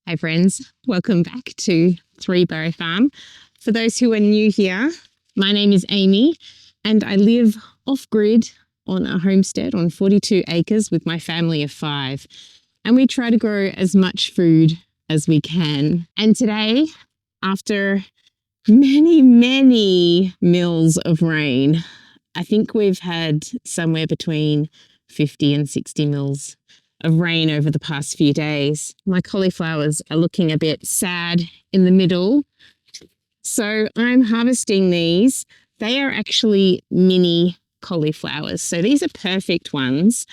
Hey friends, welcome back to Three Barrow Farm. For those who are new here, my name is Amy and I live off-grid on a homestead on 42 acres with my family of 5. And we try to grow as much food as we can. And today, after many mils of rain, I think we've had somewhere between 50 and 60 mils of rain over the past few days. My cauliflowers are looking a bit sad in the middle. So I'm harvesting these. They are actually mini cauliflowers. So these are perfect ones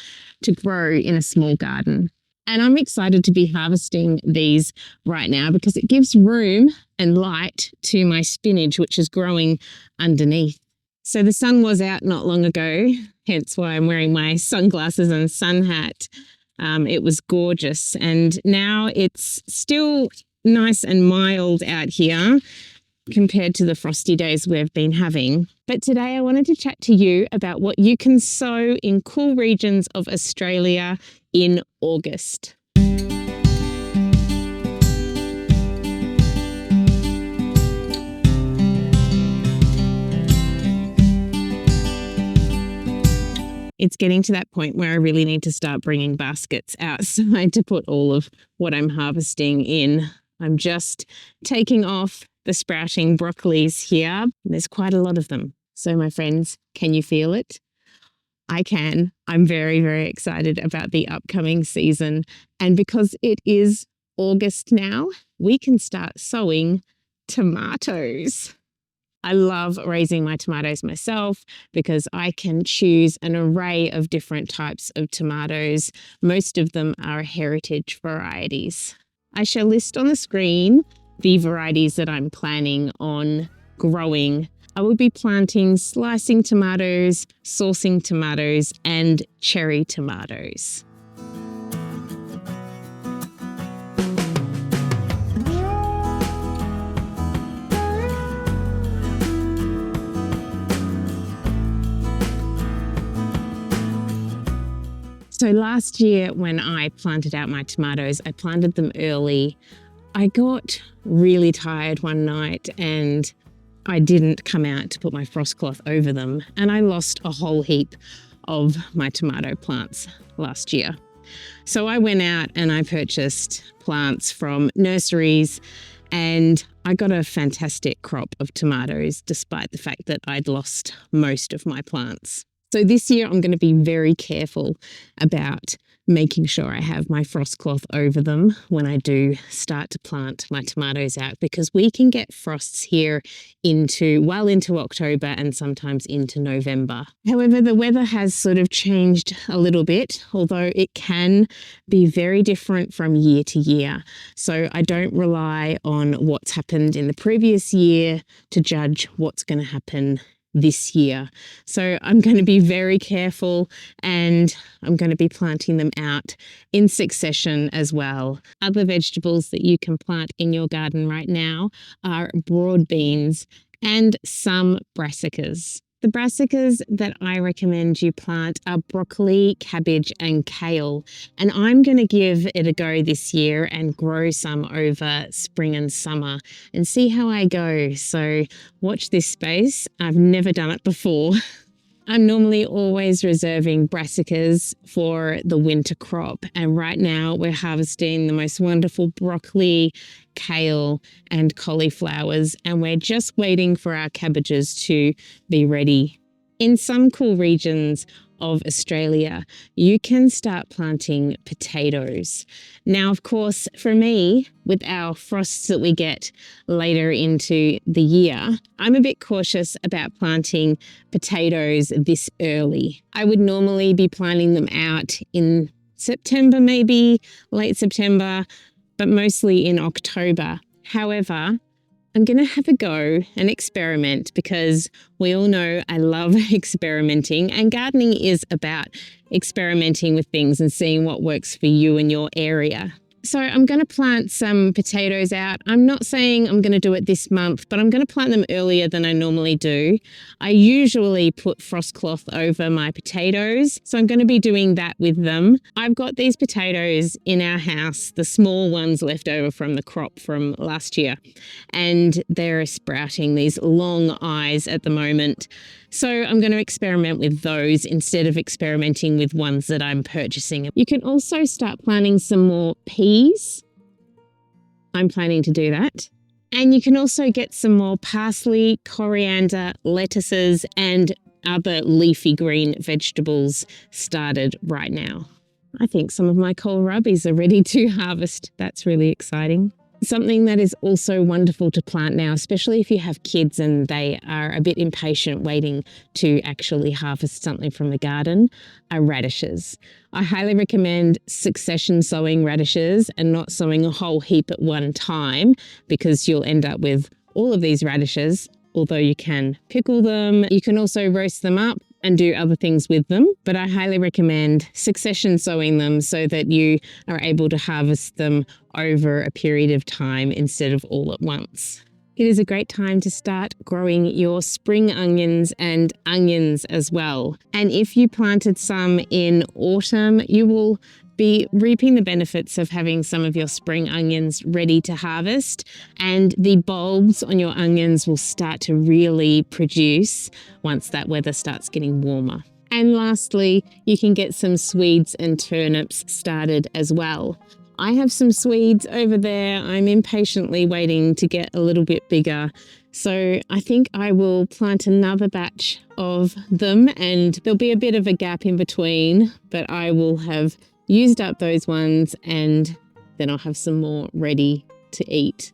to grow in a small garden. And I'm excited to be harvesting these right now because it gives room and light to my spinach, which is growing underneath. So the sun was out not long ago, hence why I'm wearing my sunglasses and sun hat. It was gorgeous, and now it's still nice and mild out here compared to the frosty days we've been having. But today I wanted to chat to you about what you can sow in cool regions of Australia in August. It's getting to that point where I really need to start bringing baskets outside to put all of what I'm harvesting in. I'm just taking off the sprouting broccolis here. There's quite a lot of them. So my friends, can you feel it? I can. I'm very excited about the upcoming season. And because it is August now, we can start sowing tomatoes. I love raising my tomatoes myself because I can choose an array of different types of tomatoes. Most of them are heritage varieties. I shall list on the screen the varieties that I'm planning on growing. I will be planting slicing tomatoes, saucing tomatoes, and cherry tomatoes. So last year when I planted out my tomatoes, I planted them early. I got really tired one night and I didn't come out to put my frost cloth over them, and I lost a whole heap of my tomato plants last year. So I went out and I purchased plants from nurseries and I got a fantastic crop of tomatoes despite the fact that I'd lost most of my plants. So this year I'm going to be very careful about making sure I have my frost cloth over them when I do start to plant my tomatoes out, because we can get frosts here well into October and sometimes into November. However, the weather has sort of changed a little bit, although it can be very different from year to year. So I don't rely on what's happened in the previous year to judge what's going to happen this year. So I'm going to be very careful and I'm going to be planting them out in succession as well. Other vegetables that you can plant in your garden right now are broad beans and some brassicas. The brassicas that I recommend you plant are broccoli, cabbage and kale. And I'm going to give it a go this year and grow some over spring and summer and see how I go. So watch this space. I've never done it before. I'm normally always reserving brassicas for the winter crop, and right now we're harvesting the most wonderful broccoli, kale and cauliflowers, and we're just waiting for our cabbages to be ready. In some cool regions of Australia, you can start planting potatoes. Now, of course, for me, with our frosts that we get later into the year, I'm a bit cautious about planting potatoes this early. I would normally be planting them out in September, maybe late September, but mostly in October. However, I'm going to have a go and experiment because we all know I love experimenting, and gardening is about experimenting with things and seeing what works for you in your area. So I'm going to plant some potatoes out. I'm not saying I'm going to do it this month, but I'm going to plant them earlier than I normally do. I usually put frost cloth over my potatoes, so I'm going to be doing that with them. I've got these potatoes in our house, the small ones left over from the crop from last year, and they're sprouting these long eyes at the moment. So I'm going to experiment with those instead of experimenting with ones that I'm purchasing. You can also start planting some more peas. I'm planning to do that. And you can also get some more parsley, coriander, lettuces, and other leafy green vegetables started right now. I think some of my kohlrabis are ready to harvest. That's really exciting. Something that is also wonderful to plant now, especially if you have kids and they are a bit impatient waiting to actually harvest something from the garden, are radishes. I highly recommend succession sowing radishes and not sowing a whole heap at one time, because you'll end up with all of these radishes. Although you can pickle them, you can also roast them up and do other things with them. But I highly recommend succession sowing them so that you are able to harvest them over a period of time instead of all at once. It is a great time to start growing your spring onions and onions as well. And if you planted some in autumn, you will be reaping the benefits of having some of your spring onions ready to harvest, and the bulbs on your onions will start to really produce once that weather starts getting warmer. And lastly, you can get some Swedes and turnips started as well. I have some Swedes over there. I'm impatiently waiting to get a little bit bigger. So I think I will plant another batch of them, and there'll be a bit of a gap in between, but I will have used up those ones and then I'll have some more ready to eat.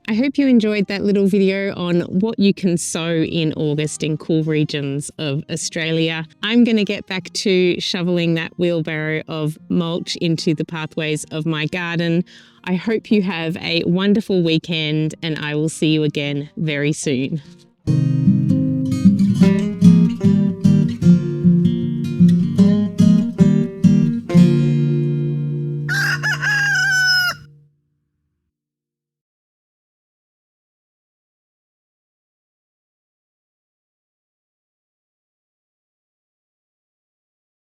I hope you enjoyed that little video on what you can sow in August in cool regions of Australia. I'm going to get back to shoveling that wheelbarrow of mulch into the pathways of my garden. I hope you have a wonderful weekend, and I will see you again very soon.